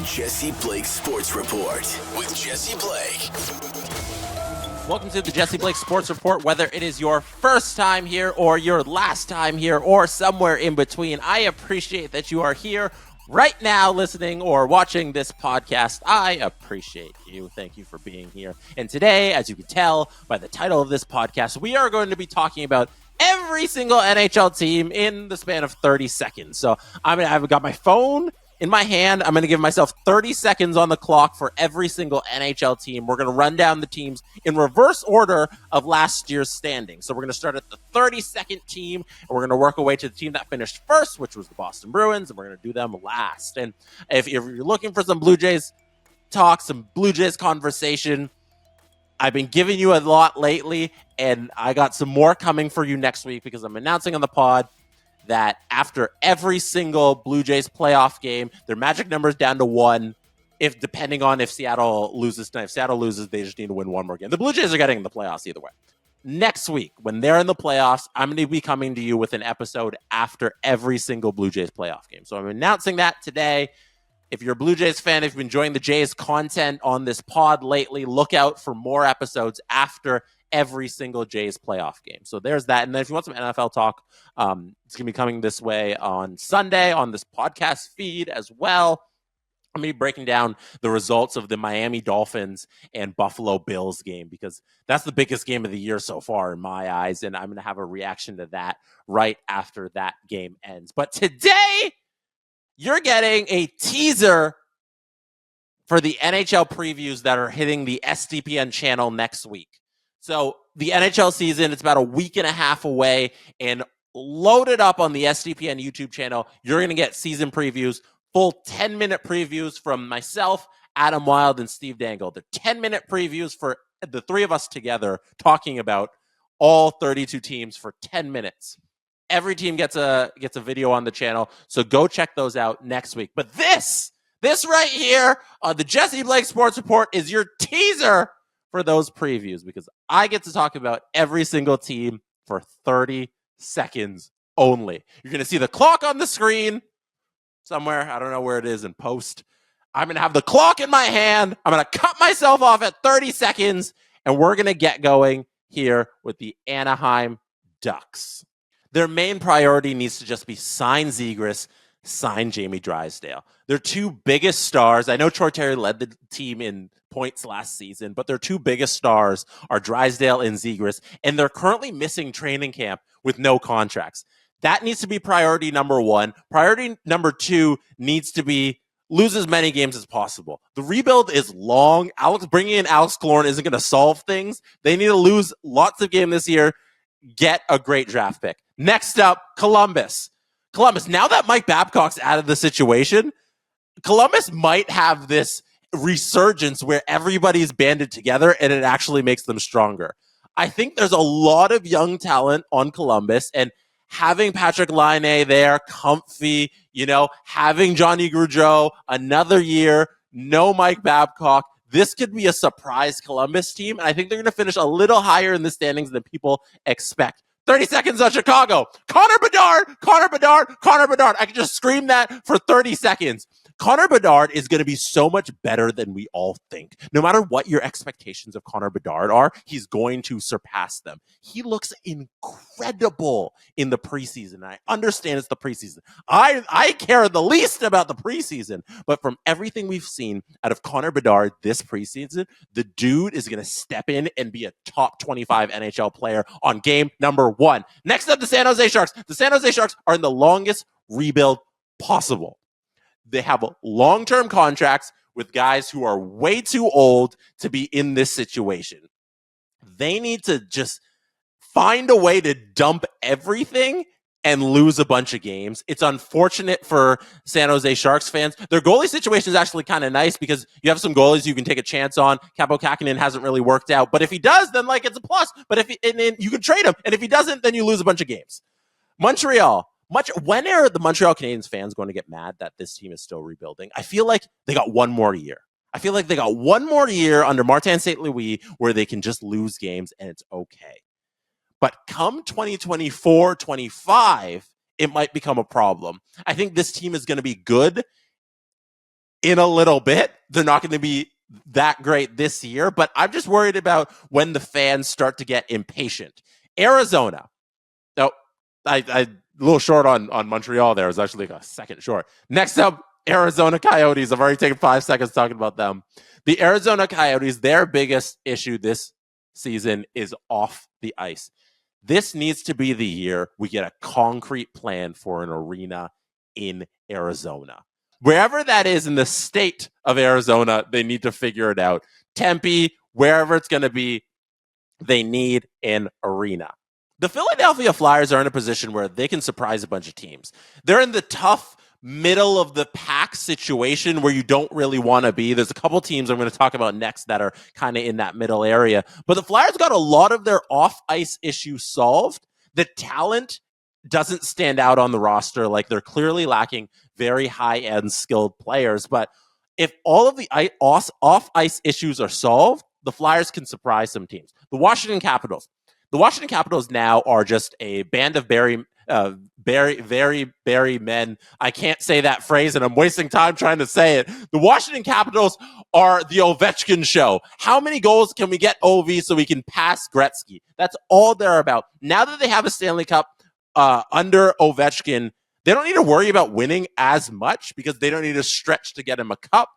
Jesse Blake Sports Report with Jesse Blake. Welcome to the Jesse Blake Sports Report. Whether it is your first time here or your last time here or somewhere in between, I appreciate that you are here right now listening or watching this podcast. I appreciate you. Thank you for being here. And today, as you can tell by the title of this podcast, we are going to be talking about every single NHL team in the span of 30 seconds. So I've got my phone in my hand. I'm going to give myself 30 seconds on the clock for every single NHL team. We're going to run down the teams in reverse order of last year's standing. So we're going to start at the 32nd team, and we're going to work our way to the team that finished first, which was the Boston Bruins, and we're going to do them last. And if you're looking for some Blue Jays talk, some Blue Jays conversation, I've been giving you a lot lately, and I got some more coming for you next week because I'm announcing on the pod that after every single Blue Jays playoff game, their magic number is down to 1. If depending on if Seattle loses tonight, if Seattle loses, they just need to win one more game. The Blue Jays are getting in the playoffs either way. Next week, when they're in the playoffs, I'm going to be coming to you with an episode after every single Blue Jays playoff game. So I'm announcing that today. If you're a Blue Jays fan, if you've been enjoying the Jays content on this pod lately, look out for more episodes after every single Jays playoff game. So there's that. And then if you want some NFL talk, it's going to be coming this way on Sunday on this podcast feed as well. I'm going to be breaking down the results of the Miami Dolphins and Buffalo Bills game because that's the biggest game of the year so far in my eyes. And I'm going to have a reaction to that right after that game ends. But today, you're getting a teaser for the NHL previews that are hitting the SDPN channel next week. So the NHL season, it's about a week and a half away, and loaded up on the SDPN YouTube channel, you're going to get season previews, full 10-minute previews from myself, Adam Wilde, and Steve Dangle. They're 10-minute previews for the three of us together talking about all 32 teams for 10 minutes. Every team gets a video on the channel, so go check those out next week. But this right here on the Jesse Blake Sports Report is your teaser for those previews because I get to talk about every single team for 30 seconds only. You're going to see the clock on the screen somewhere. I don't know where it is in post. I'm going to have the clock in my hand. I'm going to cut myself off at 30 seconds, and we're going to get going here with the Anaheim Ducks. Their main priority needs to just be sign Zegras, sign Jamie Drysdale. Their two biggest stars, I know Troy Terry led the team in points last season, but their two biggest stars are Drysdale and Zegras, and they're currently missing training camp with no contracts. That needs to be priority number one. Priority number two needs to be lose as many games as possible. The rebuild is long. Bringing in Alex Killorn isn't going to solve things. They need to lose lots of games this year, get a great draft pick. Next up, Columbus. Now that Mike Babcock's out of the situation, Columbus might have this resurgence where everybody's banded together and it actually makes them stronger. I think there's a lot of young talent on Columbus, and having Patrick Laine there, comfy, having Johnny Gaudreau another year, no Mike Babcock, this could be a surprise Columbus team, and I think they're going to finish a little higher in the standings than people expect. 30 seconds on Chicago. Connor Bedard. I can just scream that for 30 seconds. Connor Bedard is going to be so much better than we all think. No matter what your expectations of Connor Bedard are, he's going to surpass them. He looks incredible in the preseason. I understand it's the preseason. I care the least about the preseason, but from everything we've seen out of Connor Bedard this preseason, the dude is going to step in and be a top 25 NHL player on game number 1. Next up, the San Jose Sharks. The San Jose Sharks are in the longest rebuild possible. They have long-term contracts with guys who are way too old to be in this situation. They need to just find a way to dump everything and lose a bunch of games. It's unfortunate for San Jose Sharks fans. Their goalie situation is actually kind of nice because you have some goalies you can take a chance on. Kaapo Kähkönen hasn't really worked out, but if he does, then it's a plus. But then you can trade him, and if he doesn't, then you lose a bunch of games. Montreal. When are the Montreal Canadiens fans going to get mad that this team is still rebuilding? I feel like they got one more year. Under Martin St. Louis where they can just lose games and it's okay. But come 2024-25, it might become a problem. I think this team is going to be good in a little bit. They're not going to be that great this year, but I'm just worried about when the fans start to get impatient. Arizona. No, I a little short on Montreal there. It was actually like a second short. Next up, Arizona Coyotes. I've already taken 5 seconds talking about them. The Arizona Coyotes, their biggest issue this season is off the ice. This needs to be the year we get a concrete plan for an arena in Arizona. Wherever that is in the state of Arizona, they need to figure it out. Tempe, wherever it's going to be, they need an arena. The Philadelphia Flyers are in a position where they can surprise a bunch of teams. They're in the tough middle of the pack situation where you don't really want to be. There's a couple teams I'm going to talk about next that are kind of in that middle area. But the Flyers got a lot of their off-ice issues solved. The talent doesn't stand out on the roster. Like, they're clearly lacking very high-end skilled players. But if all of the off-ice issues are solved, the Flyers can surprise some teams. The Washington Capitals. The Washington Capitals now are just a band of very men. I can't say that phrase, and I'm wasting time trying to say it. The Washington Capitals are the Ovechkin show. How many goals can we get OV so we can pass Gretzky? That's all they're about. Now that they have a Stanley Cup under Ovechkin, they don't need to worry about winning as much because they don't need to stretch to get him a cup.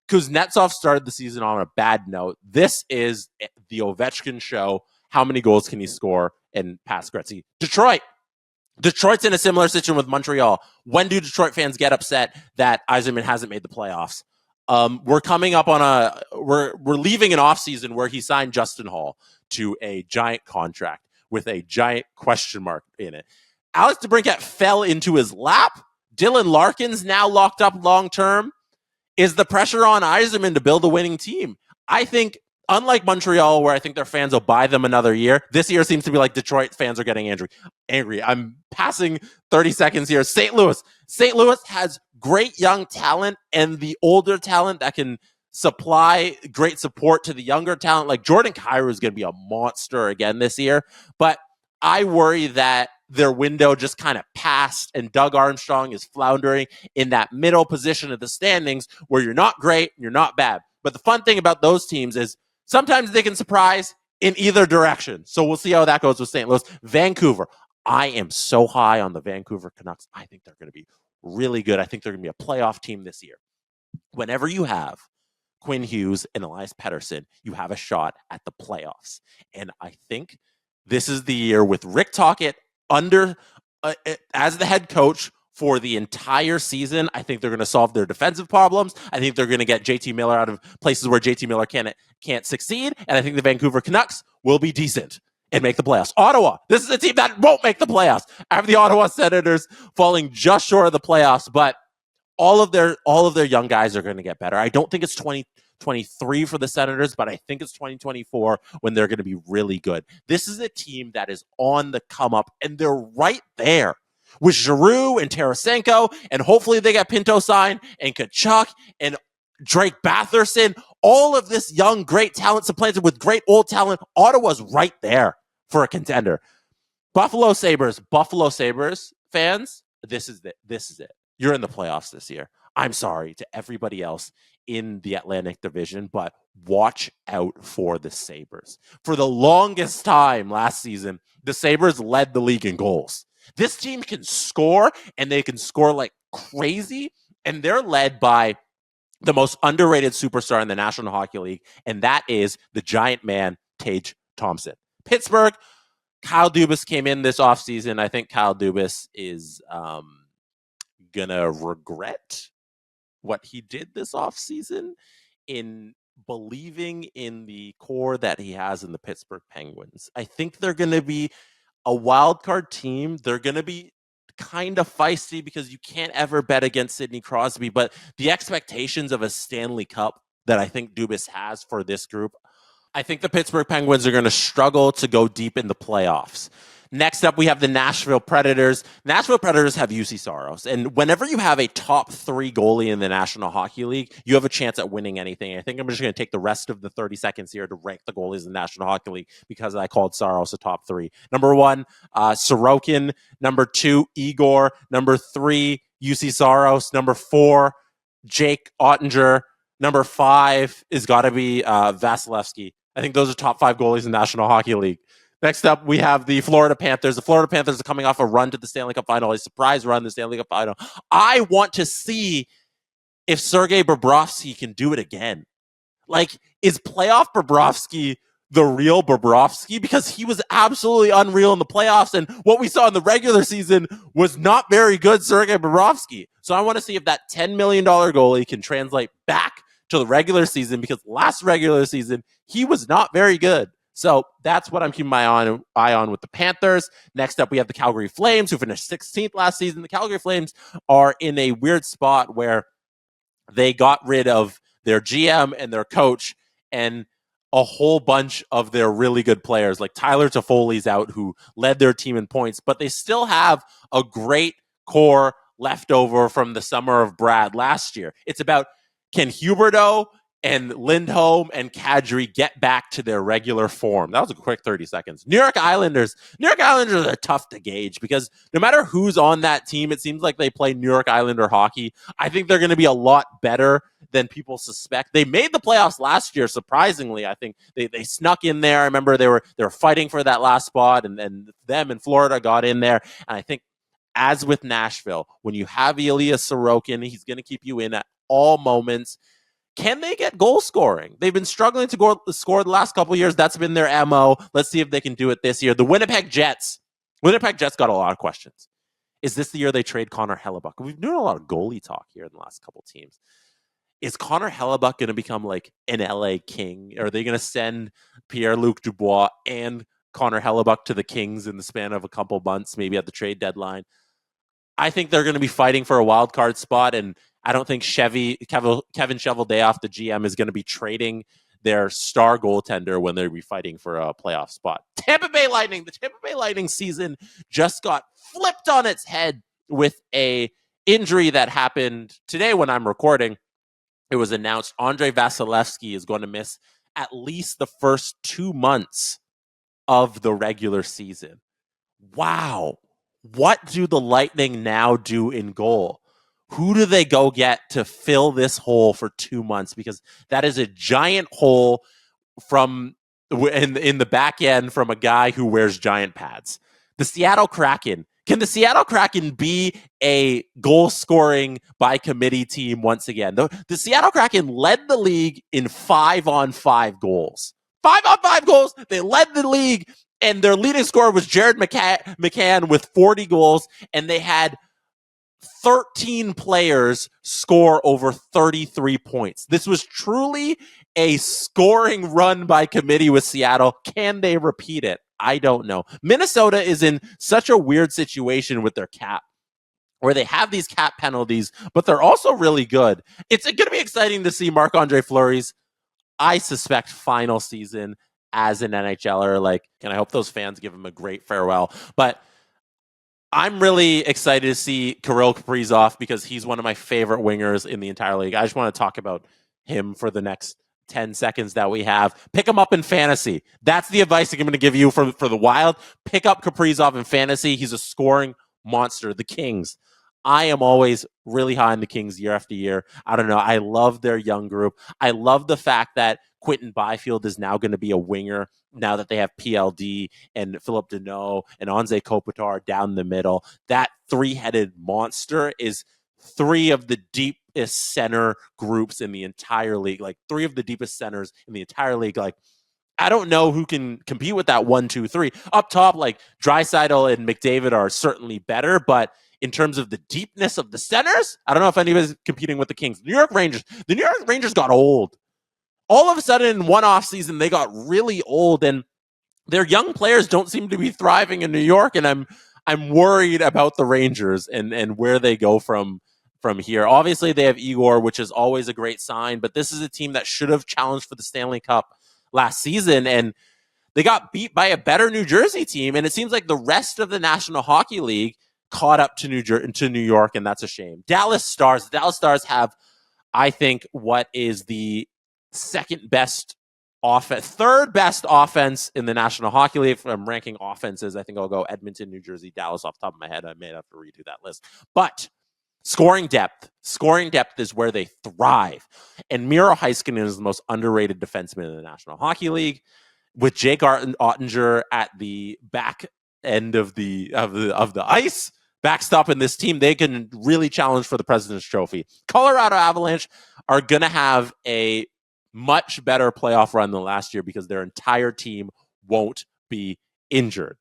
Kuznetsov started the season on a bad note. This is the Ovechkin show. How many goals can he score and pass Gretzky? Detroit's in a similar situation with Montreal. When do Detroit fans get upset that Yzerman hasn't made the playoffs? We're coming up on we're leaving an offseason where he signed Justin Hall to a giant contract with a giant question mark in it. Alex DeBrincat fell into his lap. Dylan Larkin's now locked up long term. Is the pressure on Yzerman to build a winning team? I think, unlike Montreal, where I think their fans will buy them another year, this year seems to be like Detroit fans are getting angry. I'm passing 30 seconds here. St. Louis. St. Louis has great young talent and the older talent that can supply great support to the younger talent. Like Jordan Kyrou is going to be a monster again this year. But I worry that their window just kind of passed and Doug Armstrong is floundering in that middle position of the standings where you're not great, you're not bad. But the fun thing about those teams is sometimes they can surprise in either direction. So we'll see how that goes with St. Louis. Vancouver. I am so high on the Vancouver Canucks. I think they're going to be really good. I think they're going to be a playoff team this year. Whenever you have Quinn Hughes and Elias Pettersson, you have a shot at the playoffs. And I think this is the year with Rick Tocchet as the head coach for the entire season. I think they're going to solve their defensive problems. I think they're going to get JT Miller out of places where JT Miller can't succeed. And I think the Vancouver Canucks will be decent and make the playoffs. Ottawa, this is a team that won't make the playoffs. I have the Ottawa Senators falling just short of the playoffs, but all of their young guys are going to get better. I don't think it's 2023 for the Senators, but I think it's 2024 when they're going to be really good. This is a team that is on the come up, and they're right there with Giroux and Tarasenko, and hopefully they get Pinto signed, and Kachuk, and Drake Batherson. All of this young, great talent supplanted with great old talent. Ottawa's right there for a contender. Buffalo Sabres fans, this is it. You're in the playoffs this year. I'm sorry to everybody else in the Atlantic Division, but watch out for the Sabres. For the longest time last season, the Sabres led the league in goals. This team can score, and they can score like crazy, and they're led by the most underrated superstar in the National Hockey League, and that is the giant man, Tage Thompson. Pittsburgh, Kyle Dubas came in this offseason. I think Kyle Dubas is going to regret what he did this offseason in believing in the core that he has in the Pittsburgh Penguins. I think they're going to be a wild card team. They're going to be kind of feisty because you can't ever bet against Sidney Crosby, but the expectations of a Stanley Cup that I think Dubas has for this group, I think the Pittsburgh Penguins are going to struggle to go deep in the playoffs. Next up, we have the Nashville Predators. Nashville Predators have UC Saros. And whenever you have a top 3 goalie in the National Hockey League, you have a chance at winning anything. I think I'm just going to take the rest of the 30 seconds here to rank the goalies in the National Hockey League because I called Saros a top 3. Number 1, Sorokin. Number 2, Igor. Number 3, UC Saros. Number 4, Jake Ottinger. Number 5 is got to be Vasilevsky. I think those are top 5 goalies in the National Hockey League. Next up, we have the Florida Panthers. The Florida Panthers are coming off a run to the Stanley Cup Final, a surprise run to the Stanley Cup Final. I want to see if Sergei Bobrovsky can do it again. Like, is playoff Bobrovsky the real Bobrovsky? Because he was absolutely unreal in the playoffs, and what we saw in the regular season was not very good Sergei Bobrovsky. So I want to see if that $10 million goalie can translate back to the regular season, because last regular season, he was not very good. So that's what I'm keeping my eye on with the Panthers. Next up, we have the Calgary Flames, who finished 16th last season. The Calgary Flames are in a weird spot where they got rid of their GM and their coach and a whole bunch of their really good players. Like Tyler Toffoli's out, who led their team in points, but they still have a great core left over from the summer of Brad last year. It's about, can Huberdeau and Lindholm and Kadri get back to their regular form? That was a quick 30 seconds. New York Islanders are tough to gauge, because no matter who's on that team, it seems like they play New York Islander hockey. I think they're going to be a lot better than people suspect. They made the playoffs last year, surprisingly. I think they snuck in there. I remember they were fighting for that last spot, and them and Florida got in there. And I think, as with Nashville, when you have Ilya Sorokin, he's going to keep you in at all moments. Can they get goal scoring? They've been struggling to score the last couple of years. That's been their MO. Let's see if they can do it this year. The Winnipeg Jets got a lot of questions. Is this the year they trade Connor Hellebuck? We've been doing a lot of goalie talk here in the last couple teams. Is Connor Hellebuck going to become like an LA King? Are they going to send Pierre-Luc Dubois and Connor Hellebuck to the Kings in the span of a couple months, maybe at the trade deadline? I think they're going to be fighting for a wild card spot, and I don't think Kevin Cheveldayoff, the GM, is going to be trading their star goaltender when they'll be fighting for a playoff spot. The Tampa Bay Lightning season just got flipped on its head with a injury that happened today when I'm recording. It was announced Andrei Vasilevsky is going to miss at least the first 2 months of the regular season. Wow. What do the Lightning now do in goal? Who do they go get to fill this hole for 2 months? Because that is a giant hole from in the back end from a guy who wears giant pads. The Seattle Kraken. Can the Seattle Kraken be a goal-scoring by committee team once again? The Seattle Kraken led the league in 5-on-5 goals. 5-on-5 goals. They led the league, and their leading scorer was Jared McCann with 40 goals, and they had 13 players score over 33 points. This was truly a scoring run by committee with Seattle. Can they repeat it? I don't know. Minnesota is in such a weird situation with their cap, where they have these cap penalties, but they're also really good. It's going to be exciting to see Marc-Andre Fleury's, I suspect, final season as an NHLer. And I hope those fans give him a great farewell. But I'm really excited to see Kirill Kaprizov, because he's one of my favorite wingers in the entire league. I just want to talk about him for the next 10 seconds that we have. Pick him up in fantasy. That's the advice I'm going to give you for the Wild. Pick up Kaprizov in fantasy. He's a scoring monster. The Kings. I am always really high on the Kings year after year. I don't know. I love their young group. I love the fact that Quentin Byfield is now going to be a winger now that they have PLD and Philip Deneau and Anze Kopitar down the middle. That three-headed monster is three of the deepest center groups in the entire league. Three of the deepest centers in the entire league. I don't know who can compete with that 1, 2, 3. Up top, Draisaitl and McDavid are certainly better, but in terms of the deepness of the centers, I don't know if anybody's competing with the Kings. The New York Rangers got old. All of a sudden, in one offseason, they got really old, and their young players don't seem to be thriving in New York, and I'm worried about the Rangers and where they go from here. Obviously, they have Igor, which is always a great sign, but this is a team that should have challenged for the Stanley Cup last season, and they got beat by a better New Jersey team, and it seems like the rest of the National Hockey League caught up to New York, and that's a shame. The Dallas Stars have, I think, what is the third best offense in the National Hockey League. If I'm ranking offenses, I think I'll go Edmonton, New Jersey, Dallas off the top of my head. I may have to redo that list. But Scoring depth is where they thrive. And Miro Heiskanen is the most underrated defenseman in the National Hockey League. With Jake Ottinger at the back end of the ice, backstopping this team, they can really challenge for the President's Trophy. Colorado Avalanche are going to have a much better playoff run than last year because their entire team won't be injured.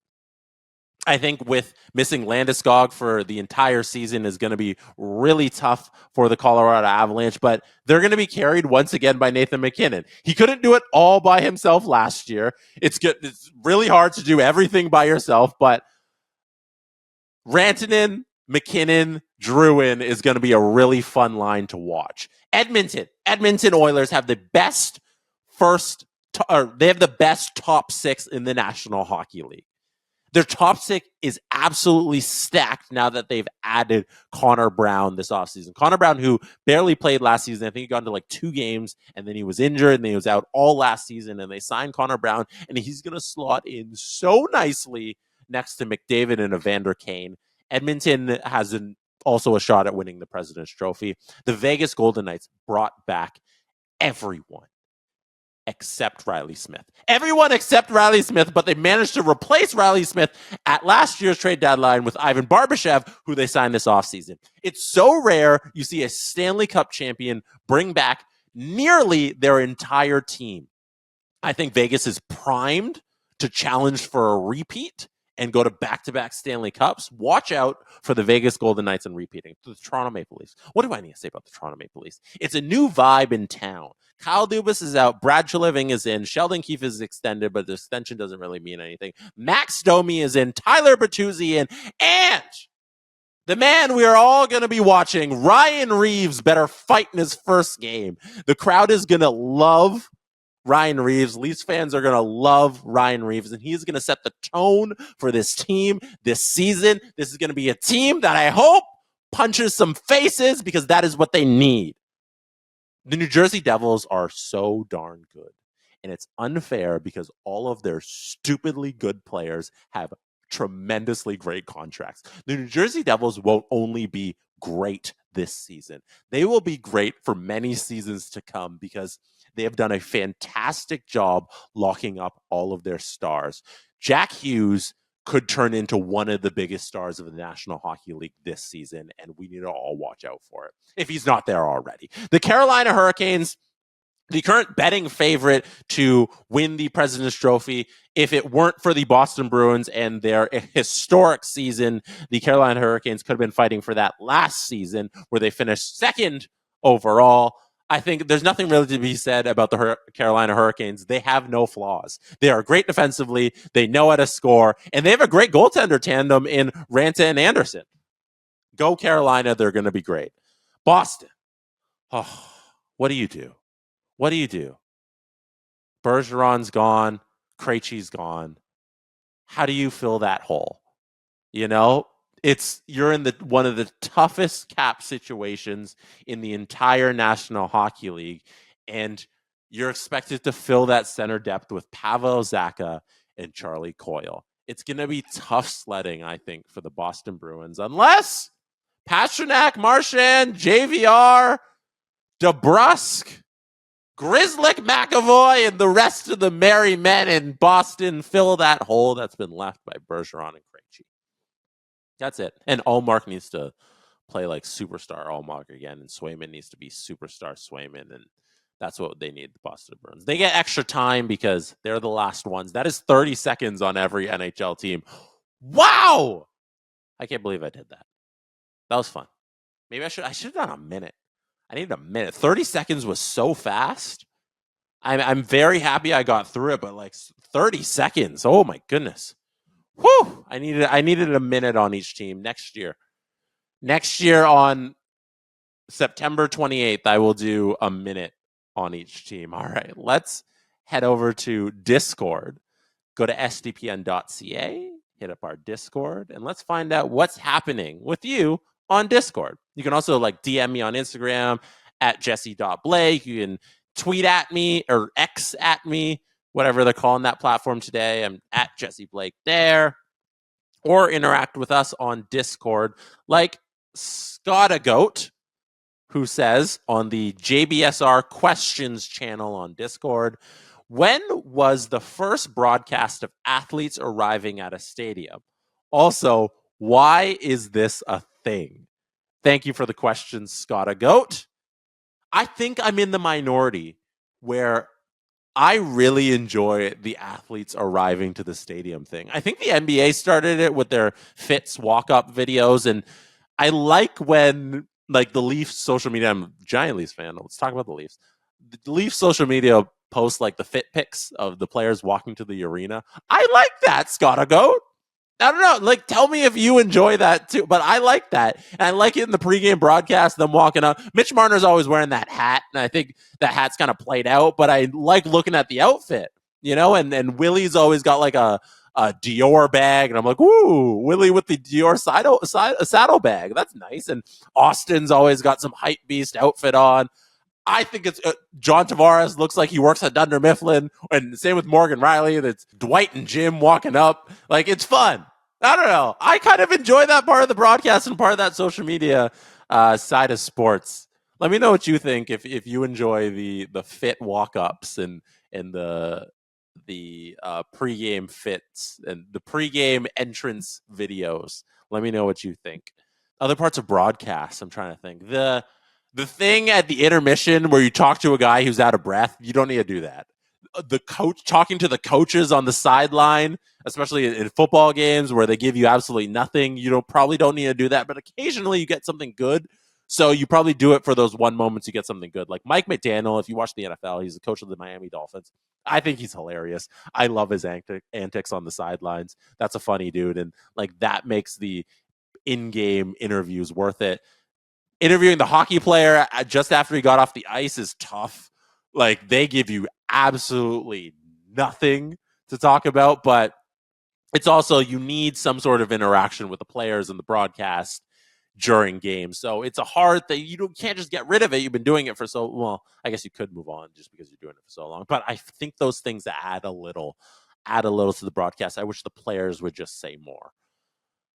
I think with missing Landeskog for the entire season is going to be really tough for the Colorado Avalanche, but they're going to be carried once again by Nathan MacKinnon. He couldn't do it all by himself last year. It's good. It's really hard to do everything by yourself, but Rantanen, MacKinnon, Drouin is going to be a really fun line to watch. Edmonton Oilers have the best top six in the National Hockey League. Their top six is absolutely stacked now that they've added Connor Brown this offseason. Connor Brown, who barely played last season. I think he got into like 2 games, and then he was injured, and then he was out all last season, and they signed Connor Brown, and he's going to slot in so nicely next to McDavid and Evander Kane. Edmonton has also a shot at winning the President's Trophy. The Vegas Golden Knights brought back everyone except Riley Smith. Everyone except Riley Smith, but they managed to replace Riley Smith at last year's trade deadline with Ivan Barbashev, who they signed this offseason. It's so rare you see a Stanley Cup champion bring back nearly their entire team. I think Vegas is primed to challenge for a repeat and go to back-to-back Stanley Cups. Watch out for the Vegas Golden Knights and repeating. The Toronto Maple Leafs. What do I need to say about the Toronto Maple Leafs? It's a new vibe in town. Kyle Dubas is out. Brad Treliving is in. Sheldon Keefe is extended, but the extension doesn't really mean anything. Max Domi is in. Tyler Bertuzzi in. And the man we are all going to be watching, Ryan Reeves, better fight in his first game. The crowd is going to love Ryan Reeves. Leafs fans are going to love Ryan Reeves, and he's going to set the tone for this team this season. This is going to be a team that I hope punches some faces because that is what they need. The New Jersey Devils are so darn good, and it's unfair because all of their stupidly good players have tremendously great contracts. The New Jersey Devils won't only be great this season. They will be great for many seasons to come because they have done a fantastic job locking up all of their stars. Jack Hughes could turn into one of the biggest stars of the National Hockey League this season, and we need to all watch out for it if he's not there already. The Carolina Hurricanes, the current betting favorite to win the President's Trophy. If it weren't for the Boston Bruins and their historic season, the Carolina Hurricanes could have been fighting for that last season where they finished second overall. I think there's nothing really to be said about the Carolina Hurricanes. They have no flaws. They are great defensively. They know how to score, and they have a great goaltender tandem in Ranta and Anderson. Go Carolina. They're going to be great. Boston. Oh, what do you do? What do you do? Bergeron's gone. Krejci's gone. How do you fill that hole? You know, you're in one of the toughest cap situations in the entire National Hockey League, and you're expected to fill that center depth with Pavel Zacha and Charlie Coyle. It's going to be tough sledding, I think, for the Boston Bruins, unless Pastrnak, Marchand, JVR, DeBrusk, Grizzlick, McAvoy, and the rest of the merry men in Boston fill that hole that's been left by Bergeron and Krejci. That's it. And Allmark needs to play like superstar Allmark again, and Swayman needs to be superstar Swayman, and that's what they need, the Boston Bruins. They get extra time because they're the last ones. That is 30 seconds on every NHL team. Wow! I can't believe I did that. That was fun. Maybe I should have done a minute. I needed a minute. 30 seconds was so fast. I'm very happy I got through it, but like 30 seconds. Oh my goodness. Whew. I needed a minute on each team next year. Next year on September 28th, I will do a minute on each team. All right, let's head over to Discord. Go to sdpn.ca, hit up our Discord, and let's find out what's happening with you on Discord. You can also DM me on Instagram at jesse.blake. You can tweet at me or X at me, whatever they're calling that platform today. I'm at Jesse Blake there. Or interact with us on Discord like Scotta Goat, who says on the JBSR Questions channel on Discord, when was the first broadcast of athletes arriving at a stadium? Also, why is this a thing? Thank you for the question, Scotta Goat. I think I'm in the minority where I really enjoy the athletes arriving to the stadium thing. I think the NBA started it with their Fits walk-up videos, and I like when like the Leafs social media. I'm a giant Leafs fan. Let's talk about the Leafs. The Leafs social media posts like the fit pics of the players walking to the arena. I like that, Scotta Goat. I don't know. Like, tell me if you enjoy that too. But I like that. And I like it in the pregame broadcast, them walking up. Mitch Marner's always wearing that hat. And I think that hat's kind of played out. But I like looking at the outfit, and Willie's always got like a Dior bag. And I'm like, ooh, Willie with the Dior saddle bag. That's nice. And Austin's always got some hype beast outfit on. I think it's John Tavares looks like he works at Dunder Mifflin, and same with Morgan Riley. That's Dwight and Jim walking up. Like, it's fun. I don't know. I kind of enjoy that part of the broadcast and part of that social media side of sports. Let me know what you think if you enjoy the fit walk ups and the pregame fits and the pregame entrance videos. Let me know what you think. Other parts of broadcasts, I'm trying to think. The thing at the intermission where you talk to a guy who's out of breath, you don't need to do that. The coach talking to the coaches on the sideline, especially in football games where they give you absolutely nothing, probably don't need to do that. But occasionally you get something good, so you probably do it for those one moments you get something good. Like Mike McDaniel, if you watch the NFL, he's the coach of the Miami Dolphins. I think he's hilarious. I love his antics on the sidelines. That's a funny dude, and like that makes the in-game interviews worth it. Interviewing the hockey player just after he got off the ice is tough. Like, they give you absolutely nothing to talk about, but it's also, you need some sort of interaction with the players and the broadcast during games. So it's a hard thing. You can't just get rid of it. You've been doing it for well, I guess you could move on just because you're doing it for so long. But I think those things add a little to the broadcast. I wish the players would just say more.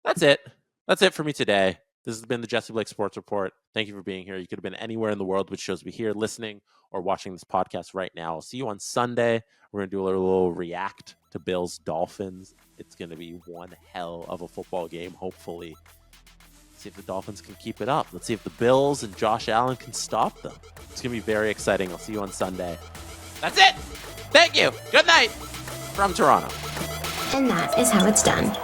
That's it. That's it for me today. This has been the Jesse Blake Sports Report. Thank you for being here. You could have been anywhere in the world, which shows me here listening or watching this podcast right now. I'll see you on Sunday. We're going to do a little react to Bills Dolphins. It's going to be one hell of a football game, hopefully. See if the Dolphins can keep it up. Let's see if the Bills and Josh Allen can stop them. It's going to be very exciting. I'll see you on Sunday. That's it. Thank you. Good night from Toronto. And that is how it's done.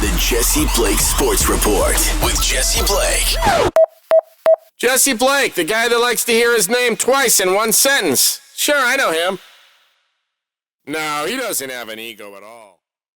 The Jesse Blake Sports Report with Jesse Blake. Jesse Blake, the guy that likes to hear his name twice in one sentence. Sure, I know him. No, he doesn't have an ego at all.